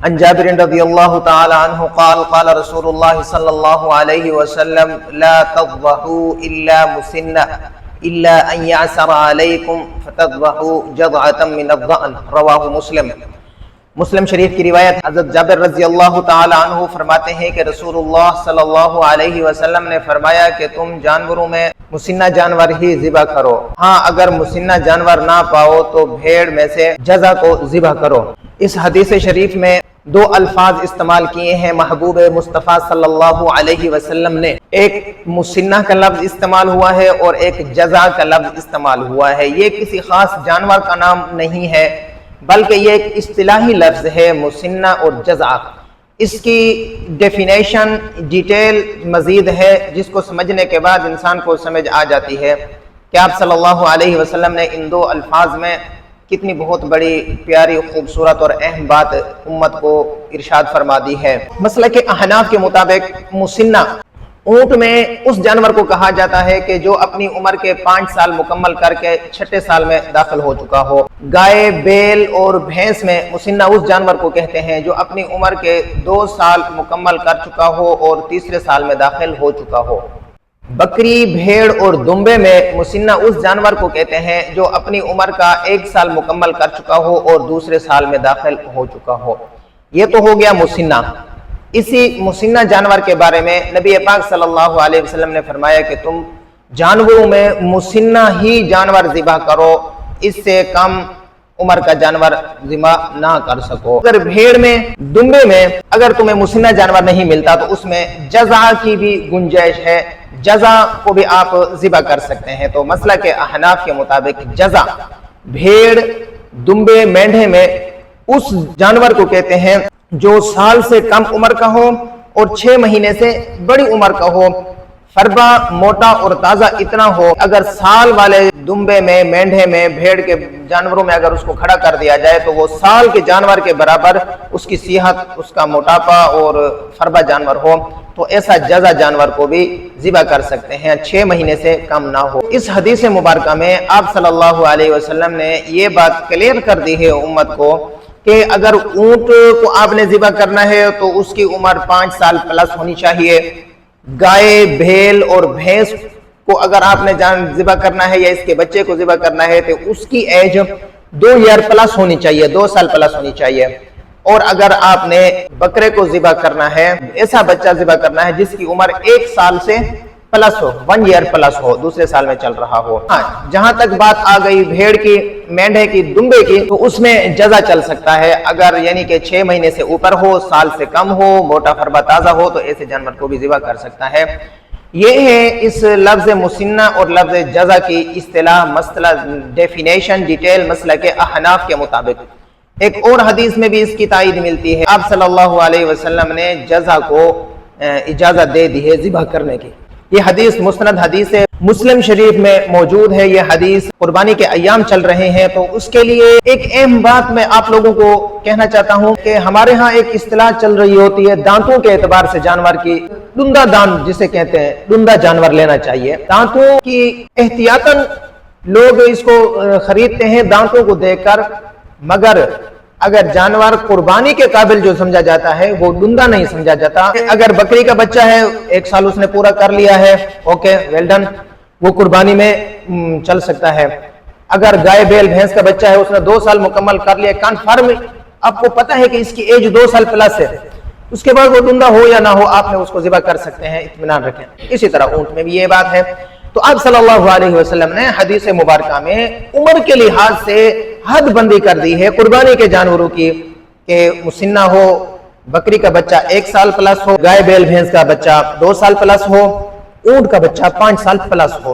عن جابر رضی اللہ تعالی عنہ قال قال رسول اللہ صلی اللہ علیہ وسلم لا تضبحوا الا مسنہ الا ان يعسر علیکم فتضبحوا جضعة من الضأن رواہ مسلم۔ مسلم شریف کی روایت حضرت جابر رضی اللہ تعالی عنہ فرماتے ہیں کہ رسول اللہ صلی اللہ علیہ وسلم نے فرمایا کہ تم جانوروں میں مسنہ جانور ہی ذبح کرو، ہاں اگر مسنہ جانور نہ پاؤ تو بھیڑ میں سے جزع کو ذبح کرو۔ اس حدیث شریف میں دو الفاظ استعمال کیے ہیں محبوب مصطفیٰ صلی اللہ علیہ وسلم نے، ایک مسنہ کا لفظ استعمال ہوا ہے اور ایک جزع کا لفظ استعمال ہوا ہے۔ یہ کسی خاص جانور کا نام نہیں ہے بلکہ یہ ایک اصطلاحی لفظ ہے مسنہ اور جزع۔ اس کی ڈیفینیشن ڈیٹیل مزید ہے جس کو سمجھنے کے بعد انسان کو سمجھ آ جاتی ہے کہ آپ صلی اللہ علیہ وسلم نے ان دو الفاظ میں کتنی بہت بڑی پیاری خوبصورت اور اہم بات امت کو ارشاد فرما دی ہے۔ مسلک احناف کے مطابق مسنہ اونٹ میں اس جانور کو کہا جاتا ہے کہ جو اپنی عمر کے 5 سال مکمل کر کے 6 سال میں داخل ہو چکا ہو۔ گائے، بیل اور بھینس میں مسنہ اس جانور کو کہتے ہیں جو اپنی عمر کے 2 سال مکمل کر چکا ہو اور 3 سال میں داخل ہو چکا ہو۔ بکری، بھیڑ اور دمبے میں مسنہ اس جانور کو کہتے ہیں جو اپنی عمر کا 1 سال مکمل کر چکا ہو اور 2 سال میں داخل ہو چکا ہو۔ یہ تو ہو گیا مسنہ۔ اسی مسنہ جانور کے بارے میں نبی پاک صلی اللہ علیہ وسلم نے فرمایا کہ تم جانوروں میں مسنہ ہی جانور ذبح کرو، اس سے کم عمر کا جانور ذبح نہ کر سکو۔ اگر بھیڑ میں، دمبے میں اگر تمہیں مسنہ جانور نہیں ملتا تو اس میں جزع کی بھی گنجائش ہے، جزع کو بھی آپ ذبح کر سکتے ہیں۔ تو مسئلہ کے احناف کے مطابق جزع بھیڑ، دمبے، مینڈھے میں اس جانور کو کہتے ہیں جو سال سے کم عمر کا ہو اور 6 مہینے سے بڑی عمر کا ہو، فربا، موٹا اور تازہ اتنا ہو۔ اگر سال والے دمبے میں، مینڈھے میں، بھیڑ کے جانوروں میں اگر اس کو کھڑا کر دیا جائے تو وہ سال کے جانور کے برابر اس کی صحت، اس کا موٹاپا اور فربا جانور ہو تو ایسا جزع جانور کو بھی ذبح کر سکتے ہیں، 6 مہینے سے کم نہ ہو۔ اس حدیث مبارکہ میں آپ صلی اللہ علیہ وسلم نے یہ بات کلیئر کر دی ہے امت کو کہ اگر اونٹ کو آپ نے ذبح کرنا ہے تو اس کی عمر 5 سال پلس ہونی چاہیے۔ گائے، بھیل اور بھینس کو اگر آپ نے ذبح کرنا ہے یا اس کے بچے کو ذبح کرنا ہے تو اس کی ایج 2 ایئر پلس ہونی چاہیے، 2 سال پلس ہونی چاہیے۔ اور اگر آپ نے بکرے کو ذبح کرنا ہے، ایسا بچہ ذبح کرنا ہے جس کی عمر 1 سال سے پلس ہو، 1 ایئر پلس ہو، 2 سال میں چل رہا ہو۔ جہاں تک بات آ گئی بھیڑ کی، مینڈھے کی، دمبے کی، تو اس میں جزع چل سکتا ہے اگر یعنی کہ 6 مہینے سے اوپر ہو، سال سے کم ہو، موٹا فربا تازہ ہو تو ایسے جانور کو بھی ذبح کر سکتا ہے۔ یہ ہے اس لفظ مسنہ اور لفظ جزع کی اصطلاح، مسئلہ ڈیفینیشن ڈیٹیل مسئلہ کے احناف کے مطابق۔ ایک اور حدیث میں بھی اس کی تائید ملتی ہے، آپ صلی اللہ علیہ وسلم نے جزع کو اجازت دے دی ہے ذبح کرنے کی۔ یہ حدیث مسند حدیث ہے، مسلم شریف میں موجود ہے۔ یہ حدیث قربانی کے ایام چل رہے ہیں تو اس کے لیے ایک اہم بات میں آپ لوگوں کو کہنا چاہتا ہوں کہ ہمارے ہاں ایک اصطلاح چل رہی ہوتی ہے دانتوں کے اعتبار سے جانور کی، ڈنڈا دان جسے کہتے ہیں، ڈنڈا جانور لینا چاہیے۔ دانتوں کی احتیاطاً لوگ اس کو خریدتے ہیں دانتوں کو دیکھ کر، مگر اگر جانور قربانی کے قابل جو سمجھا جاتا ہے وہ ڈنڈا نہیں سمجھا جاتا۔ اگر بکری کا بچہ ہے، 1 سال اس نے پورا کر لیا ہے، اوکے ویل ڈن، وہ قربانی میں چل سکتا ہے۔ اگر گائے، بیل، بھینس کا بچہ ہے، اس نے 2 سال مکمل کر لیا، کنفرم آپ کو پتہ ہے کہ اس کی ایج 2 سال پلس ہے، اس کے بعد وہ ڈنڈا ہو یا نہ ہو آپ نے اس کو ذبح کر سکتے ہیں، اطمینان رکھیں۔ اسی طرح اونٹ میں بھی یہ بات ہے۔ تو آپ صلی اللہ علیہ وسلم نے حدیث مبارکہ میں عمر کے لحاظ سے حد بندی کر دی ہے قربانی کے جانوروں کی کہ مسنہ ہو، بکری کا بچہ 1 سال پلس ہو، گائے، بیل، بھینس کا بچہ 2 سال پلس ہو، اونٹ کا بچہ 5 سال پلس ہو۔